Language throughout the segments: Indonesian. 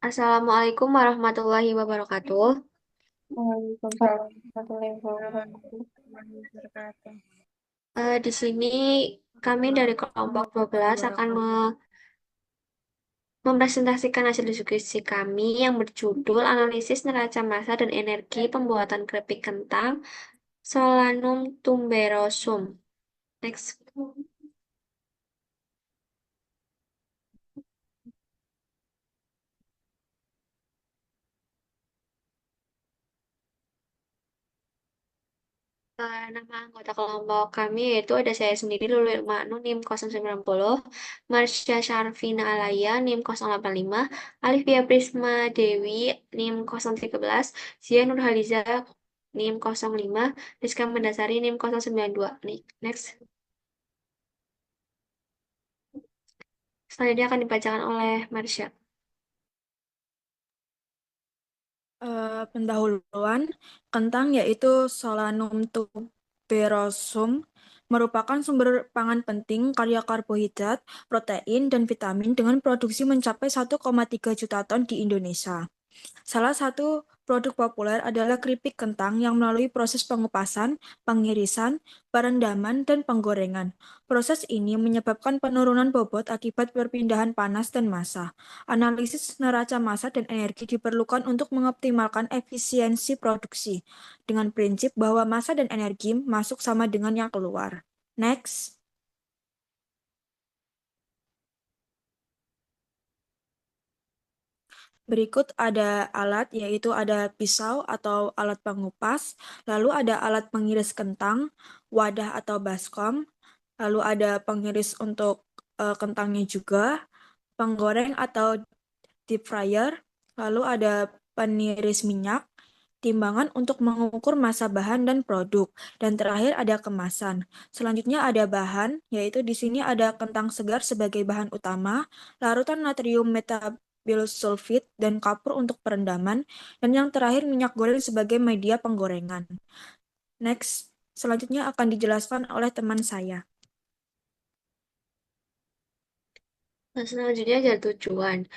Assalamualaikum warahmatullahi wabarakatuh. Waalaikumsalam warahmatullahi wabarakatuh. Di sini kami dari kelompok 12 akan mempresentasikan hasil diskusi kami yang berjudul Analisis Neraca Massa dan Energi Pembuatan Keripik Kentang Solanum tuberosum. Next. Nama anggota kelompok kami yaitu ada saya sendiri Lulu Irmanu NIM 090, Marsha Sharfina Alaya NIM 085, Alifia Prisma Dewi NIM 013, Zia Nurhaliza NIM 05, Rizka Mendasari NIM 092. Nih, next. Selanjutnya akan dibacakan oleh Marsha. Pendahuluan, kentang yaitu Solanum tuberosum merupakan sumber pangan penting kaya karbohidrat, protein, dan vitamin dengan produksi mencapai 1,3 juta ton di Indonesia. Salah satu produk populer adalah keripik kentang yang melalui proses pengupasan, pengirisan, perendaman, dan penggorengan. Proses ini menyebabkan penurunan bobot akibat perpindahan panas dan massa. Analisis neraca massa dan energi diperlukan untuk mengoptimalkan efisiensi produksi, dengan prinsip bahwa massa dan energi masuk sama dengan yang keluar. Next. Berikut ada alat, yaitu ada pisau atau alat pengupas, lalu ada alat pengiris kentang, wadah atau baskom, lalu ada pengiris untuk kentangnya juga, penggoreng atau deep fryer, lalu ada peniris minyak, timbangan untuk mengukur massa bahan dan produk, dan terakhir ada kemasan. Selanjutnya ada bahan, yaitu di sini ada kentang segar sebagai bahan utama, larutan natrium metabilsulfit dan kapur untuk perendaman, dan yang terakhir minyak goreng sebagai media penggorengan. Next, selanjutnya akan dijelaskan oleh teman saya. Nah, selanjutnya ada tujuan.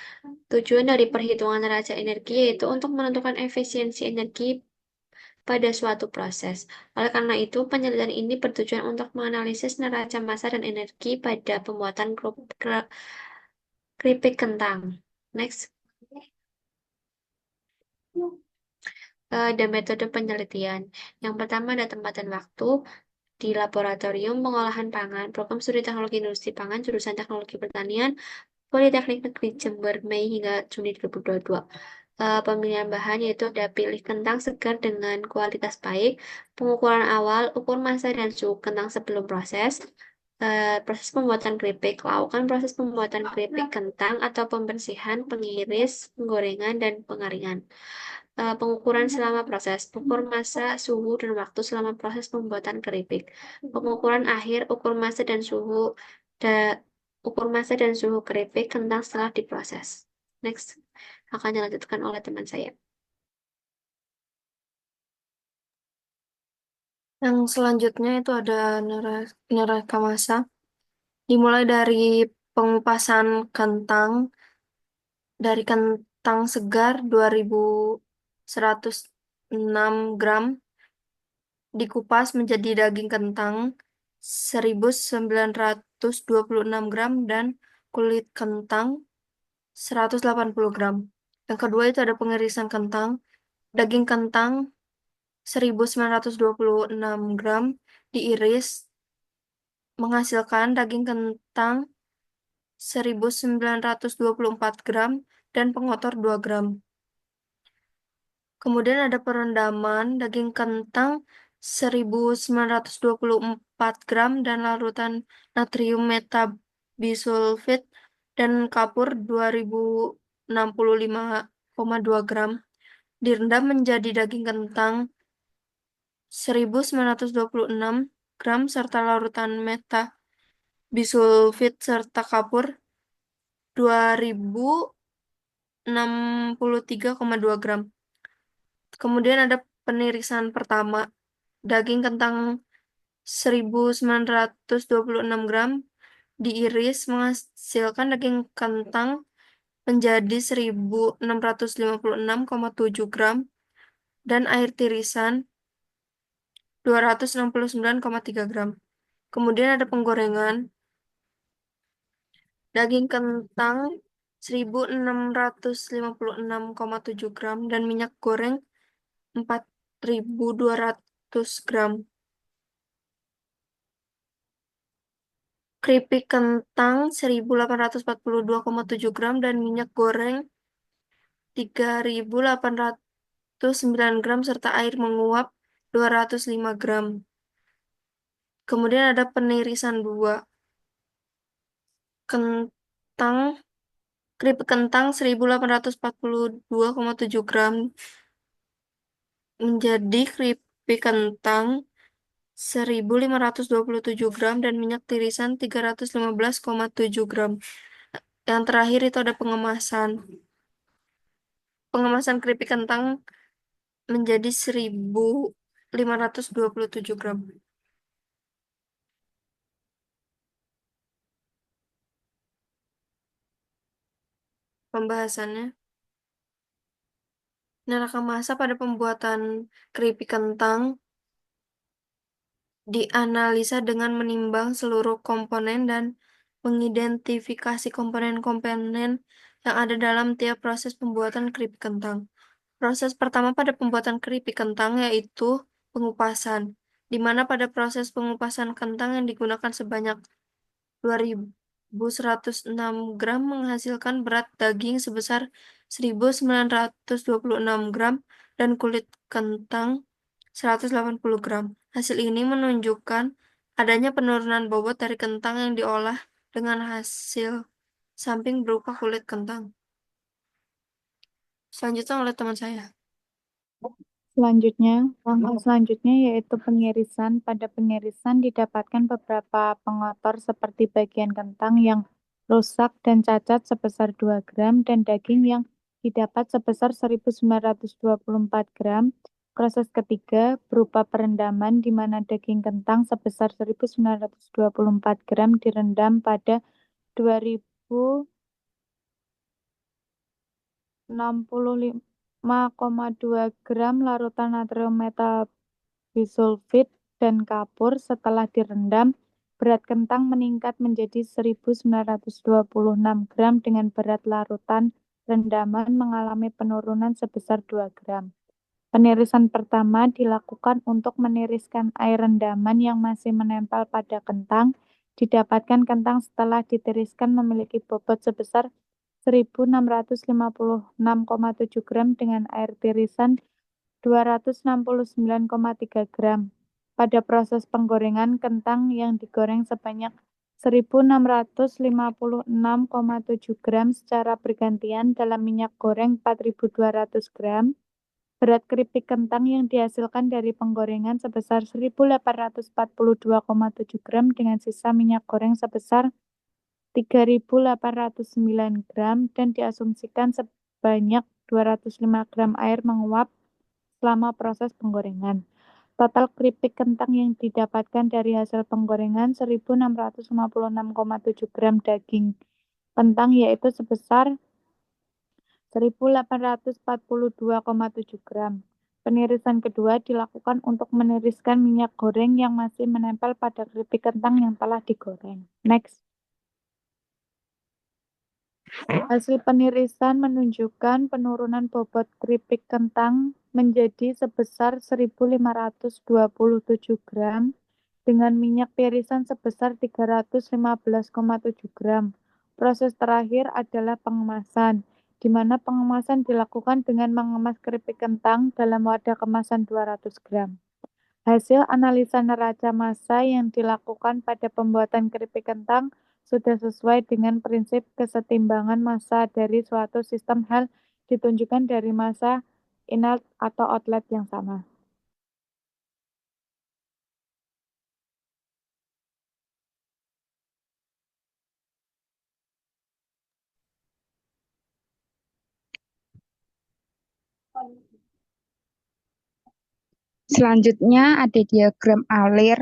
Tujuan dari perhitungan neraca energi yaitu untuk menentukan efisiensi energi pada suatu proses. Oleh karena itu, penelitian ini bertujuan untuk menganalisis neraca massa dan energi pada pembuatan keripik kentang. Next. Ada metode penelitian. Yang pertama ada tempat dan waktu di Laboratorium Pengolahan Pangan, Program Studi Teknologi Industri Pangan, Jurusan Teknologi Pertanian, Politeknik Negeri Jember, Mei hingga Juni 2022. Pemilihan bahan yaitu ada pilih kentang segar dengan kualitas baik, pengukuran awal, ukur massa dan suhu kentang sebelum proses, proses pembuatan keripik, lakukan proses pembuatan keripik kentang atau pembersihan, pengiris, penggorengan, dan pengaringan. Pengukuran selama proses, ukur massa, suhu, dan waktu selama proses pembuatan keripik. Pengukuran akhir, ukur massa dan suhu keripik kentang setelah diproses. Next, akan dilanjutkan oleh teman saya. Yang selanjutnya itu ada neraca massa. Dimulai dari pengupasan kentang, dari kentang segar 2.106 gram, dikupas menjadi daging kentang 1.926 gram, dan kulit kentang 180 gram. Yang kedua itu ada pengirisan kentang, daging kentang 1.926 gram diiris menghasilkan daging kentang 1.924 gram dan pengotor 2 gram. Kemudian ada perendaman daging kentang 1.924 gram dan larutan natrium metabisulfit dan kapur 2.065,2 gram. Direndam menjadi daging kentang 1.926 gram serta larutan metabisulfit serta kapur 2.063,2 gram. Kemudian ada penirisan pertama. Daging kentang 1.926 gram diiris menghasilkan daging kentang menjadi 1656,7 gram dan air tirisan 269,3 gram. Kemudian ada penggorengan. Daging kentang 1656,7 gram dan minyak goreng 4200 gram. Keripik kentang 1842,7 gram dan minyak goreng 3809 gram serta air menguap 205 gram. Kemudian ada penirisan 2. Kentang Keripik kentang 1842,7 gram menjadi keripik kentang 1527 gram dan minyak tirisan 315,7 gram. Yang terakhir itu ada pengemasan. Pengemasan keripik kentang menjadi 1527 gram. Pembahasannya. Neraka masa pada pembuatan keripik kentang dianalisa dengan menimbang seluruh komponen dan mengidentifikasi komponen-komponen yang ada dalam tiap proses pembuatan keripik kentang. Proses pertama pada pembuatan keripik kentang yaitu pengupasan, di mana pada proses pengupasan kentang yang digunakan sebanyak 2106 gram menghasilkan berat daging sebesar 1926 gram dan kulit kentang 180 gram. Hasil ini menunjukkan adanya penurunan bobot dari kentang yang diolah dengan hasil samping berupa kulit kentang. Selanjutnya oleh teman saya. Langkah selanjutnya yaitu pengirisan. Pada pengirisan didapatkan beberapa pengotor seperti bagian kentang yang rusak dan cacat sebesar 2 gram dan daging yang didapat sebesar 1924 gram. Proses ketiga berupa perendaman di mana daging kentang sebesar 1924 gram direndam pada 2065,2 gram larutan natrium metabisulfit dan kapur. Setelah direndam, berat kentang meningkat menjadi 1926 gram dengan berat larutan rendaman mengalami penurunan sebesar 2 gram. Penirisan pertama dilakukan untuk meniriskan air rendaman yang masih menempel pada kentang. Didapatkan kentang setelah ditiriskan memiliki bobot sebesar 1656,7 gram dengan air tirisan 269,3 gram. Pada proses penggorengan, kentang yang digoreng sebanyak 1656,7 gram secara bergantian dalam minyak goreng 4200 gram. Berat keripik kentang yang dihasilkan dari penggorengan sebesar 1842,7 gram dengan sisa minyak goreng sebesar 3809 gram dan diasumsikan sebanyak 205 gram air menguap selama proses penggorengan. Total keripik kentang yang didapatkan dari hasil penggorengan 1656,7 gram daging kentang yaitu sebesar 1842,7 gram. Penirisan kedua dilakukan untuk meniriskan minyak goreng yang masih menempel pada keripik kentang yang telah digoreng. Next. Hasil penirisan menunjukkan penurunan bobot keripik kentang menjadi sebesar 1527 gram dengan minyak tirisan sebesar 315,7 gram. Proses terakhir adalah pengemasan, di mana pengemasan dilakukan dengan mengemas keripik kentang dalam wadah kemasan 200 gram. Hasil analisa neraca massa yang dilakukan pada pembuatan keripik kentang sudah sesuai dengan prinsip kesetimbangan massa dari suatu sistem hal ditunjukkan dari massa inlet atau outlet yang sama. Selanjutnya ada diagram alir.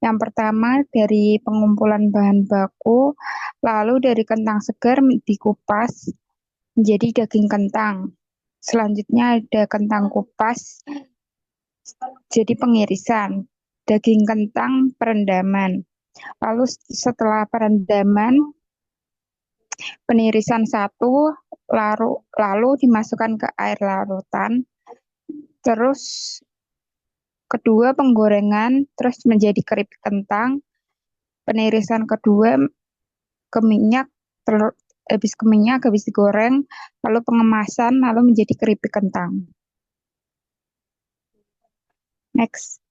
Yang pertama dari pengumpulan bahan baku, lalu dari kentang segar dikupas, menjadi daging kentang. Selanjutnya ada kentang kupas, jadi pengirisan. Daging kentang perendaman. Lalu setelah perendaman, penirisan satu, lalu dimasukkan ke air larutan. Terus kedua penggorengan, terus menjadi keripik kentang. Penirisan kedua ke minyak, habis digoreng, lalu pengemasan, lalu menjadi keripik kentang. Next.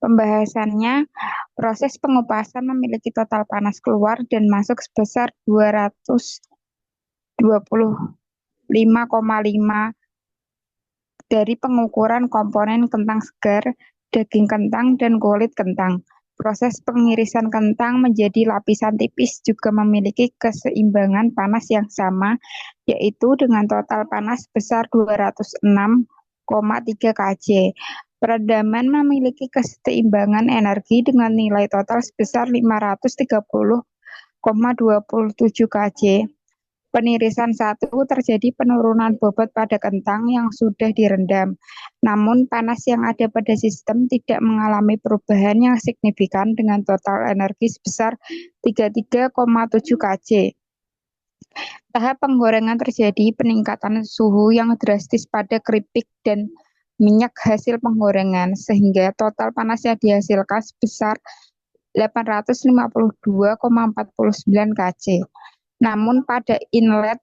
Pembahasannya, proses pengupasan memiliki total panas keluar dan masuk sebesar 225,5 dari pengukuran komponen kentang segar, daging kentang, dan kulit kentang. Proses pengirisan kentang menjadi lapisan tipis juga memiliki keseimbangan panas yang sama, yaitu dengan total panas sebesar 206,3 kJ. Peredaman memiliki keseimbangan energi dengan nilai total sebesar 530,27 kJ. Penirisan satu terjadi penurunan bobot pada kentang yang sudah direndam. Namun panas yang ada pada sistem tidak mengalami perubahan yang signifikan dengan total energi sebesar 33,7 kJ. Tahap penggorengan terjadi peningkatan suhu yang drastis pada keripik dan minyak hasil penggorengan, sehingga total panas yang dihasilkan sebesar 852,49 kJ. Namun pada inlet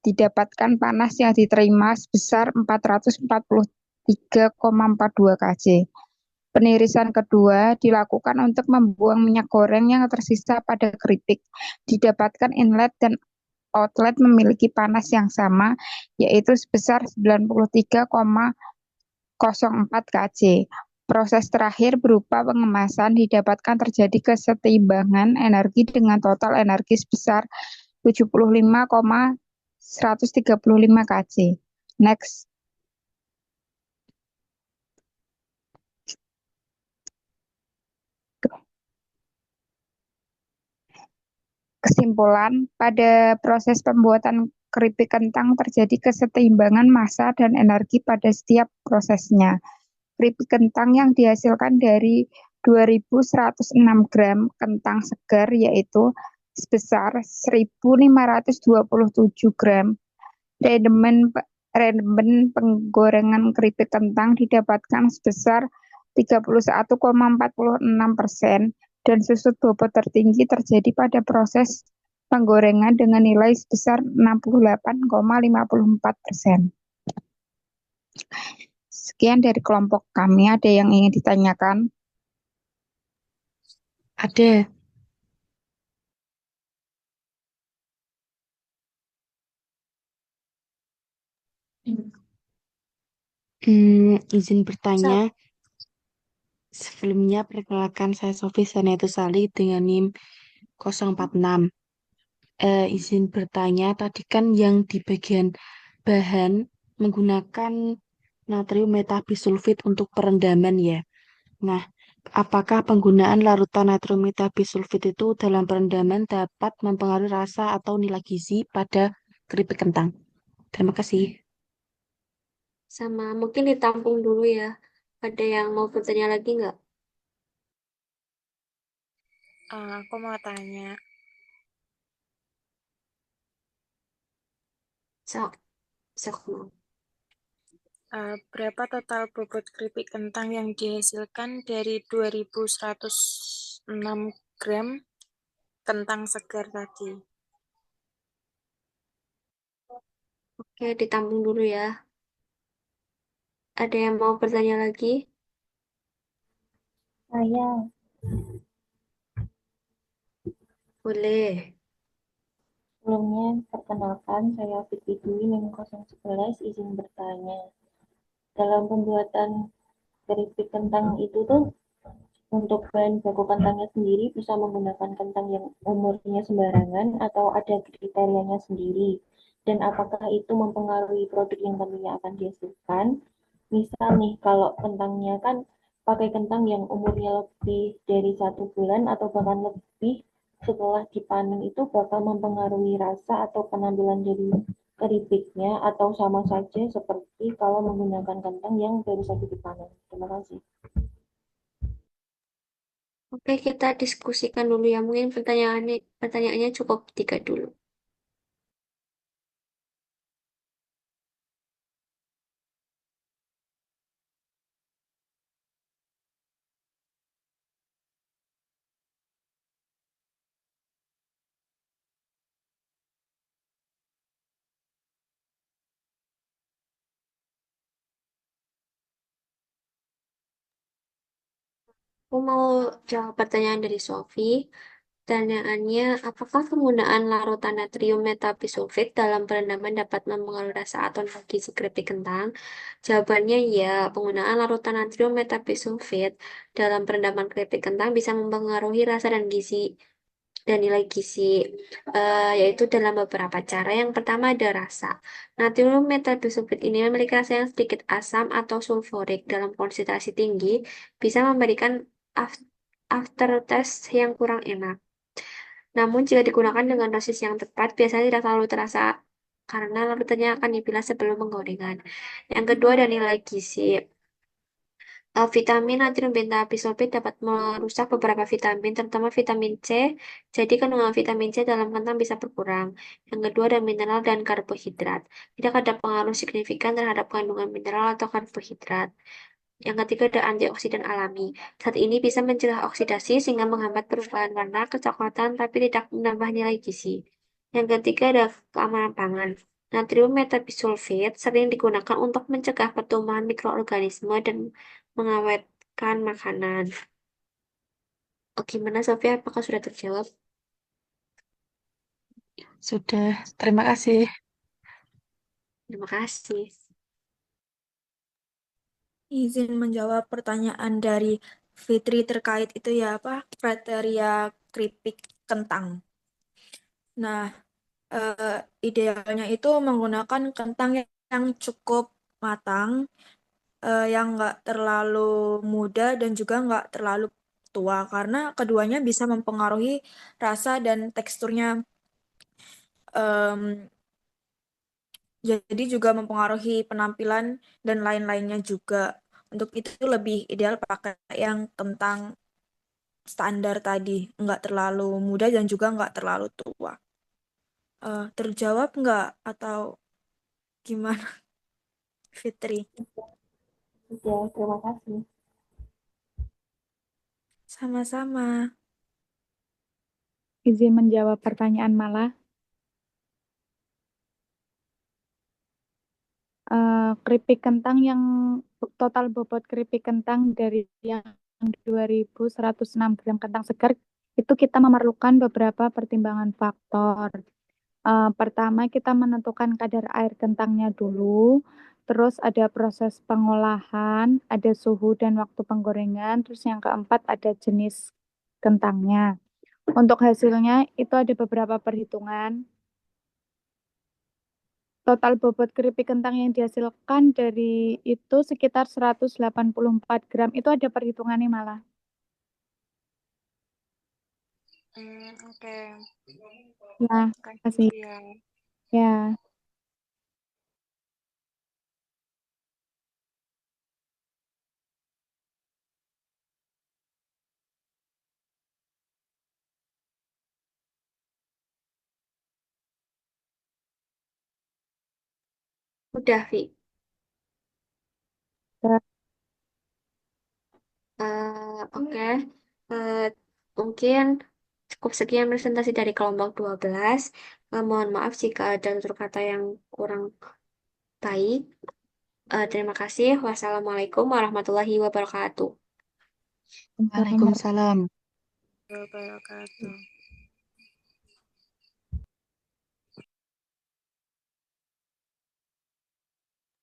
didapatkan panas yang diterima sebesar 443,42 kJ. Penirisan kedua dilakukan untuk membuang minyak goreng yang tersisa pada keripik. Didapatkan inlet dan outlet memiliki panas yang sama, yaitu sebesar 93,04 kJ. Proses terakhir berupa pengemasan didapatkan terjadi kesetimbangan energi dengan total energi sebesar 75,135 kJ. Next. Kesimpulan, pada proses pembuatan keripik kentang terjadi kesetimbangan massa dan energi pada setiap prosesnya. Keripik kentang yang dihasilkan dari 2.106 gram kentang segar yaitu sebesar 1.527 gram. Rendemen penggorengan keripik kentang didapatkan sebesar 31,46% dan susut bobot tertinggi terjadi pada proses penggorengan dengan nilai sebesar 68,54%. Sekian dari kelompok kami. Ada yang ingin ditanyakan? Ada. Izin bertanya. Sebelumnya perkenalkan saya Sofi Sanetu Sali dengan NIM 046. Izin bertanya, tadi kan yang di bagian bahan menggunakan natrium metabisulfit untuk perendaman ya. Nah, apakah penggunaan larutan natrium metabisulfit itu dalam perendaman dapat mempengaruhi rasa atau nilai gizi pada keripik kentang? Terima kasih. Sama, mungkin ditampung dulu ya. Ada yang mau bertanya lagi nggak? Aku mau tanya, Sok, sok mau. berapa total bobot keripik kentang yang dihasilkan dari 2.106 gram kentang segar tadi? Oke, ditampung dulu ya. Ada yang mau bertanya lagi? Saya Boleh. sebelumnya perkenalkan, saya Fitri Dwi NIM 011, izin bertanya. Dalam pembuatan keripik kentang itu tuh untuk bahan baku kentangnya sendiri bisa menggunakan kentang yang umurnya sembarangan atau ada kriterianya sendiri? Dan apakah itu mempengaruhi produk yang tentunya akan dihasilkan? Misal nih, kalau kentangnya kan pakai kentang yang umurnya lebih dari 1 bulan atau bahkan lebih, setelah dipanen itu bakal mempengaruhi rasa atau penampilan dari keripiknya atau sama saja seperti kalau menggunakan kentang yang baru saja dipanen. Terima kasih. Oke, kita diskusikan dulu ya. Mungkin pertanyaannya cukup 3 dulu. Aku mau jawab pertanyaan dari Sofi. Pertanyaannya, apakah penggunaan larutan natrium metabisulfit dalam perendaman dapat mempengaruhi rasa atau gizi keripik kentang? Jawabannya ya, penggunaan larutan natrium metabisulfit dalam perendaman keripik kentang bisa mempengaruhi rasa dan nilai gizi, yaitu dalam beberapa cara. Yang pertama ada rasa. Natrium metabisulfit ini memiliki rasa yang sedikit asam atau sulfurik dalam konsentrasi tinggi, bisa memberikan aftertaste yang kurang enak. Namun jika digunakan dengan dosis yang tepat, biasanya tidak terlalu terasa karena larutannya akan dipilah sebelum penggorengan. Yang kedua ada nilai gizi. Vitamin natrium beta-bisulfit dapat merusak beberapa vitamin, terutama vitamin C. Jadi kandungan vitamin C dalam kentang bisa berkurang. Yang kedua ada mineral dan karbohidrat. Tidak ada pengaruh signifikan terhadap kandungan mineral atau karbohidrat. Yang ketiga ada antioksidan alami. Zat ini bisa mencegah oksidasi sehingga menghambat perubahan warna kecoklatan tapi tidak menambah nilai gizi. Yang ketiga ada keamanan pangan. Natrium metabisulfit sering digunakan untuk mencegah pertumbuhan mikroorganisme dan mengawetkan makanan. Oh, gimana Sofia? Apakah sudah terjawab? Sudah, terima kasih. Terima kasih. Izin menjawab pertanyaan dari Fitri terkait itu ya apa kriteria keripik kentang. Nah, idealnya itu menggunakan kentang yang cukup matang, yang nggak terlalu muda dan juga nggak terlalu tua karena keduanya bisa mempengaruhi rasa dan teksturnya. Em, jadi juga mempengaruhi penampilan dan lain-lainnya juga. Untuk itu lebih ideal pakai yang kentang standar tadi, nggak terlalu muda dan juga nggak terlalu tua. Terjawab nggak atau gimana, Fitri? Sudah, terima kasih. Sama-sama. Izin menjawab pertanyaan Mala. Keripik kentang yang total bobot keripik kentang dari yang 2.106 gram kentang segar itu kita memerlukan beberapa pertimbangan faktor. Pertama kita menentukan kadar air kentangnya dulu, terus ada proses pengolahan, ada suhu dan waktu penggorengan, terus yang keempat ada jenis kentangnya. Untuk hasilnya itu ada beberapa perhitungan. Total bobot keripik kentang yang dihasilkan dari itu sekitar 184 gram. Itu ada perhitungannya malah. Oke. Ya, Makasih, kasih. ya. Ya. Udah, Vi. Ya. Oke. Eh, Mungkin cukup sekian presentasi dari kelompok 12. Mohon maaf jika ada tutur kata yang kurang baik. Terima kasih. Wassalamualaikum warahmatullahi wabarakatuh. Waalaikumsalam. Wabarakatuh.